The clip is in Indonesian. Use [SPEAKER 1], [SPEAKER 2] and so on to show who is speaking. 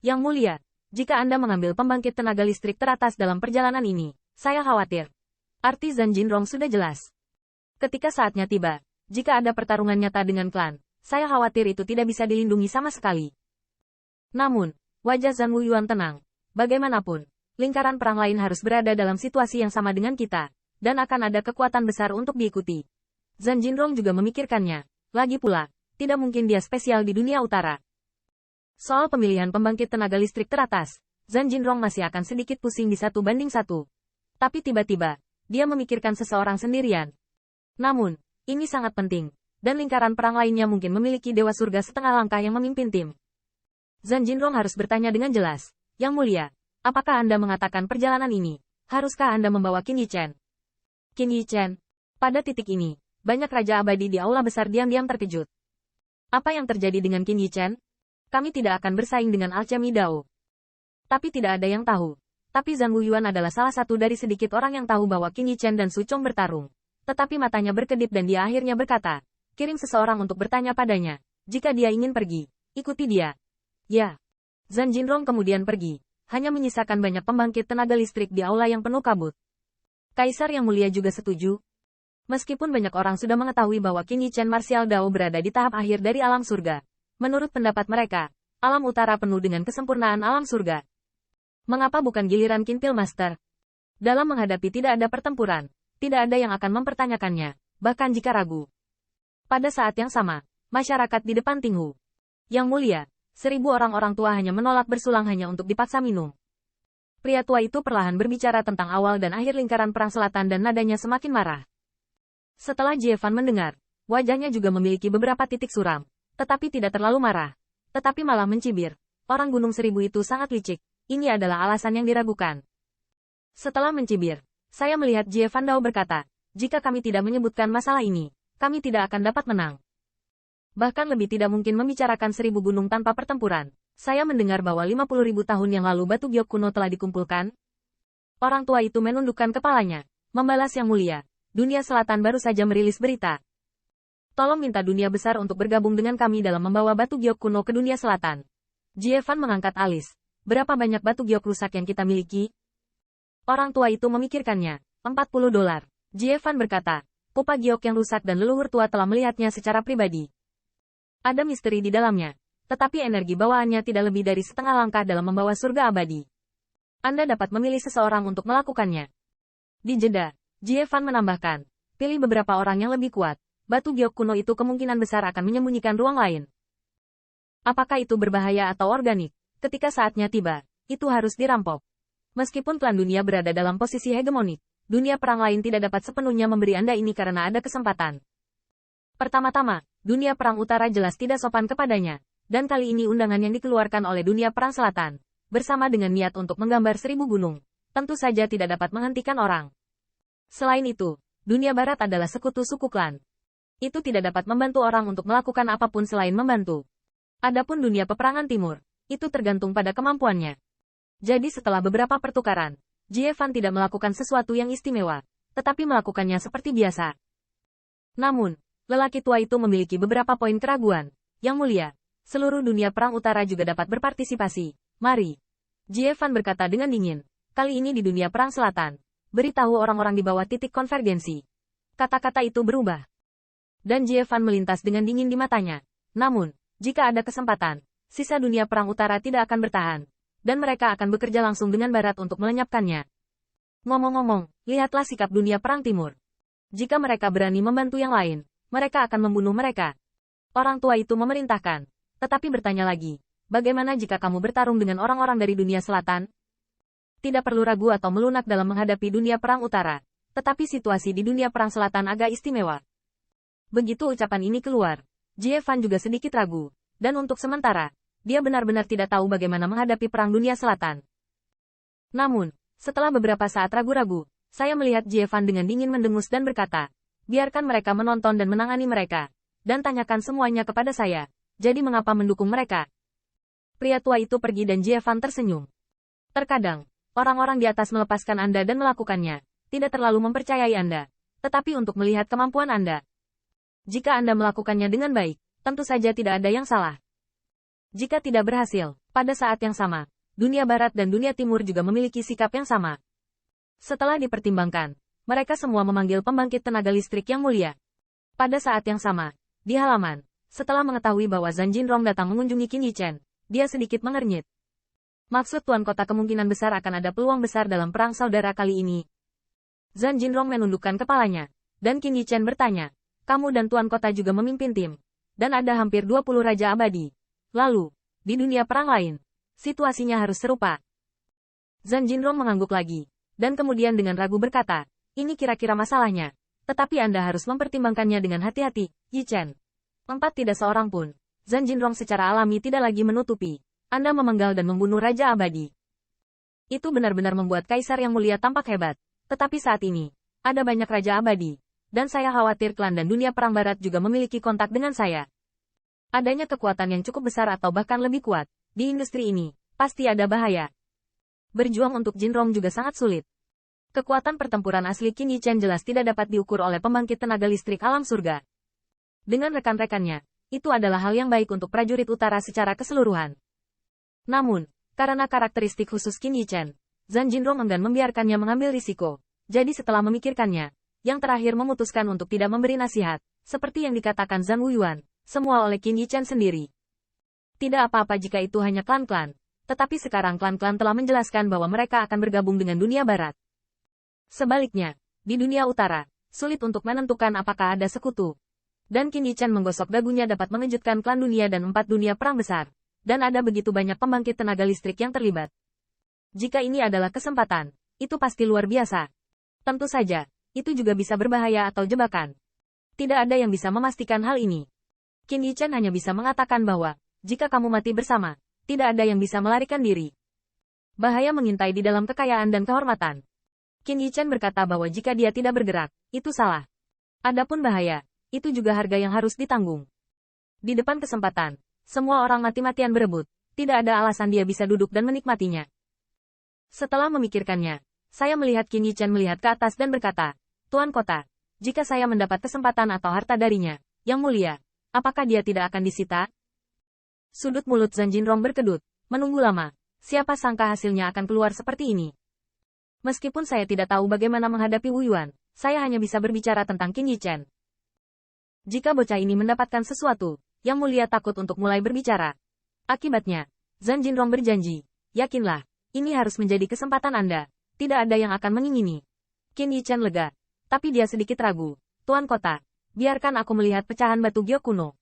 [SPEAKER 1] Yang Mulia, jika Anda mengambil pembangkit tenaga listrik teratas dalam perjalanan ini, saya khawatir. Arti Zhan Jinrong sudah jelas. Ketika saatnya tiba, jika ada pertarungan nyata dengan klan, saya khawatir itu tidak bisa dilindungi sama sekali. Namun, wajah Zhan Wuyuan tenang. Bagaimanapun, lingkaran perang lain harus berada dalam situasi yang sama dengan kita, dan akan ada kekuatan besar untuk diikuti. Zhan Jinrong juga memikirkannya. Lagi pula, tidak mungkin dia spesial di dunia utara. Soal pemilihan pembangkit tenaga listrik teratas, Zhan Jinrong masih akan sedikit pusing di 1:1. Tapi tiba-tiba, dia memikirkan seseorang sendirian. Namun, ini sangat penting, dan lingkaran perang lainnya mungkin memiliki Dewa Surga setengah langkah yang memimpin tim. Zhan Jinrong harus bertanya dengan jelas, Yang Mulia, apakah Anda mengatakan perjalanan ini? Haruskah Anda membawa Qin Yichen? Qin Yichen. Pada titik ini, banyak Raja Abadi di aula besar diam-diam terkejut. Apa yang terjadi dengan Qin Yichen? Kami tidak akan bersaing dengan Alchemy Dao. Tapi tidak ada yang tahu. Tapi Zhan Wuyuan adalah salah satu dari sedikit orang yang tahu bahwa Qin Yichen dan Su Chong bertarung. Tetapi matanya berkedip dan dia akhirnya berkata, kirim seseorang untuk bertanya padanya. Jika dia ingin pergi, ikuti dia. Ya. Zhan Jinrong kemudian pergi. Hanya menyisakan banyak pembangkit tenaga listrik di aula yang penuh kabut. Kaisar Yang Mulia juga setuju. Meskipun banyak orang sudah mengetahui bahwa Qin Yichen Martial Dao berada di tahap akhir dari alam surga. Menurut pendapat mereka, alam utara penuh dengan kesempurnaan alam surga. Mengapa bukan giliran Qin Pil Master? Dalam menghadapi tidak ada pertempuran, tidak ada yang akan mempertanyakannya, bahkan jika ragu. Pada saat yang sama, masyarakat di depan Tinghu. Yang Mulia, 1000 orang-orang tua hanya menolak bersulang hanya untuk dipaksa minum. Pria tua itu perlahan berbicara tentang awal dan akhir lingkaran perang selatan dan nadanya semakin marah. Setelah Jie Fan mendengar, wajahnya juga memiliki beberapa titik suram. Tetapi tidak terlalu marah. Tetapi malah mencibir. Orang Gunung Seribu itu sangat licik. Ini adalah alasan yang diragukan. Setelah mencibir, saya melihat Jie Fan Dao berkata, jika kami tidak menyebutkan masalah ini, kami tidak akan dapat menang. Bahkan lebih tidak mungkin membicarakan 1000 gunung tanpa pertempuran. Saya mendengar bahwa 50.000 tahun yang lalu batu giok kuno telah dikumpulkan. Orang tua itu menundukkan kepalanya. Membalas Yang Mulia, dunia selatan baru saja merilis berita. Tolong minta dunia besar untuk bergabung dengan kami dalam membawa batu giok kuno ke dunia selatan. Jie Fan mengangkat alis. Berapa banyak batu giok rusak yang kita miliki? Orang tua itu memikirkannya. $40. Jie Fan berkata, pupa giok yang rusak dan leluhur tua telah melihatnya secara pribadi. Ada misteri di dalamnya. Tetapi energi bawaannya tidak lebih dari setengah langkah dalam membawa surga abadi. Anda dapat memilih seseorang untuk melakukannya. Di jeda, Jie Fan menambahkan, pilih beberapa orang yang lebih kuat. Batu giok kuno itu kemungkinan besar akan menyembunyikan ruang lain. Apakah itu berbahaya atau organik? Ketika saatnya tiba, itu harus dirampok. Meskipun klan dunia berada dalam posisi hegemonik, dunia perang lain tidak dapat sepenuhnya memberi Anda ini karena ada kesempatan. Pertama-tama, dunia perang utara jelas tidak sopan kepadanya, dan kali ini undangan yang dikeluarkan oleh dunia perang selatan, bersama dengan niat untuk menggambar 1000 gunung, tentu saja tidak dapat menghentikan orang. Selain itu, dunia barat adalah sekutu suku klan. Itu tidak dapat membantu orang untuk melakukan apapun selain membantu. Adapun dunia peperangan timur, itu tergantung pada kemampuannya. Jadi setelah beberapa pertukaran, Jie Fan tidak melakukan sesuatu yang istimewa, tetapi melakukannya seperti biasa. Namun, lelaki tua itu memiliki beberapa poin keraguan. Yang Mulia, seluruh dunia perang utara juga dapat berpartisipasi. Mari. Jie Fan berkata dengan dingin. Kali ini di dunia perang selatan, beritahu orang-orang di bawah titik konvergensi. Kata-kata itu berubah. Dan Jie Fan melintas dengan dingin di matanya. Namun, jika ada kesempatan, sisa dunia perang utara tidak akan bertahan. Dan mereka akan bekerja langsung dengan barat untuk melenyapkannya. Ngomong-ngomong, lihatlah sikap dunia perang timur. Jika mereka berani membantu yang lain, mereka akan membunuh mereka. Orang tua itu memerintahkan. Tetapi bertanya lagi, bagaimana jika kamu bertarung dengan orang-orang dari dunia selatan? Tidak perlu ragu atau melunak dalam menghadapi dunia perang utara. Tetapi situasi di dunia perang selatan agak istimewa. Begitu ucapan ini keluar, Jie Fan juga sedikit ragu, dan untuk sementara, dia benar-benar tidak tahu bagaimana menghadapi perang dunia selatan. Namun, setelah beberapa saat ragu-ragu, saya melihat Jie Fan dengan dingin mendengus dan berkata, biarkan mereka menonton dan menangani mereka, dan tanyakan semuanya kepada saya, jadi mengapa mendukung mereka? Pria tua itu pergi dan Jie Fan tersenyum. Terkadang, orang-orang di atas melepaskan Anda dan melakukannya, tidak terlalu mempercayai Anda, tetapi untuk melihat kemampuan Anda. Jika Anda melakukannya dengan baik, tentu saja tidak ada yang salah. Jika tidak berhasil, pada saat yang sama, dunia barat dan dunia timur juga memiliki sikap yang sama. Setelah dipertimbangkan, mereka semua memanggil pembangkit tenaga listrik yang mulia. Pada saat yang sama, di halaman, setelah mengetahui bahwa Zhan Jinrong datang mengunjungi Qin Yichen, dia sedikit mengernyit. Maksud Tuan Kota kemungkinan besar akan ada peluang besar dalam perang saudara kali ini. Zhan Jinrong menundukkan kepalanya, dan Qin Yichen bertanya, kamu dan Tuan Kota juga memimpin tim, dan ada hampir 20 Raja Abadi. Lalu, di dunia perang lain, situasinya harus serupa. Zhan Jinrong mengangguk lagi, dan kemudian dengan ragu berkata, ini kira-kira masalahnya, tetapi Anda harus mempertimbangkannya dengan hati-hati, Yichen. Tidak seorang pun. Zhan Jinrong secara alami tidak lagi menutupi. Anda memenggal dan membunuh Raja Abadi. Itu benar-benar membuat Kaisar yang mulia tampak hebat. Tetapi saat ini, ada banyak Raja Abadi. Dan saya khawatir klan dan dunia perang barat juga memiliki kontak dengan saya. Adanya kekuatan yang cukup besar atau bahkan lebih kuat. Di industri ini, pasti ada bahaya. Berjuang untuk Jinrong juga sangat sulit. Kekuatan pertempuran asli Qin Yichen jelas tidak dapat diukur oleh pembangkit tenaga listrik alam surga. Dengan rekan-rekannya, itu adalah hal yang baik untuk prajurit utara secara keseluruhan. Namun, karena karakteristik khusus Qin Yichen, Zhan Jinrong enggan membiarkannya mengambil risiko. Jadi setelah memikirkannya, yang terakhir memutuskan untuk tidak memberi nasihat, seperti yang dikatakan Zhang Wuyuan, semua oleh Qin Yichen sendiri. Tidak apa-apa jika itu hanya klan-klan, tetapi sekarang klan-klan telah menjelaskan bahwa mereka akan bergabung dengan dunia barat. Sebaliknya, di dunia utara, sulit untuk menentukan apakah ada sekutu. Dan Qin Yichen menggosok dagunya dapat mengejutkan klan dunia dan 4 dunia perang besar. Dan ada begitu banyak pembangkit tenaga listrik yang terlibat. Jika ini adalah kesempatan, itu pasti luar biasa. Tentu saja, itu juga bisa berbahaya atau jebakan. Tidak ada yang bisa memastikan hal ini. Qin Yichen hanya bisa mengatakan bahwa, jika kamu mati bersama, tidak ada yang bisa melarikan diri. Bahaya mengintai di dalam kekayaan dan kehormatan. Qin Yichen berkata bahwa jika dia tidak bergerak, itu salah. Adapun bahaya, itu juga harga yang harus ditanggung. Di depan kesempatan, semua orang mati-matian berebut, tidak ada alasan dia bisa duduk dan menikmatinya. Setelah memikirkannya, saya melihat Qin Yichen melihat ke atas dan berkata, Tuan Kota, jika saya mendapat kesempatan atau harta darinya, yang mulia, apakah dia tidak akan disita? Sudut mulut Zhan Jinrong berkedut, menunggu lama, siapa sangka hasilnya akan keluar seperti ini. Meskipun saya tidak tahu bagaimana menghadapi Wuyuan, saya hanya bisa berbicara tentang Qin Yichen. Jika bocah ini mendapatkan sesuatu, Yang Mulia takut untuk mulai berbicara. Akibatnya, Zhan Jinrong berjanji, yakinlah, ini harus menjadi kesempatan Anda. Tidak ada yang akan mengingini. Qin Yichen lega, tapi dia sedikit ragu. Tuan Kota, biarkan aku melihat pecahan batu giok kuno.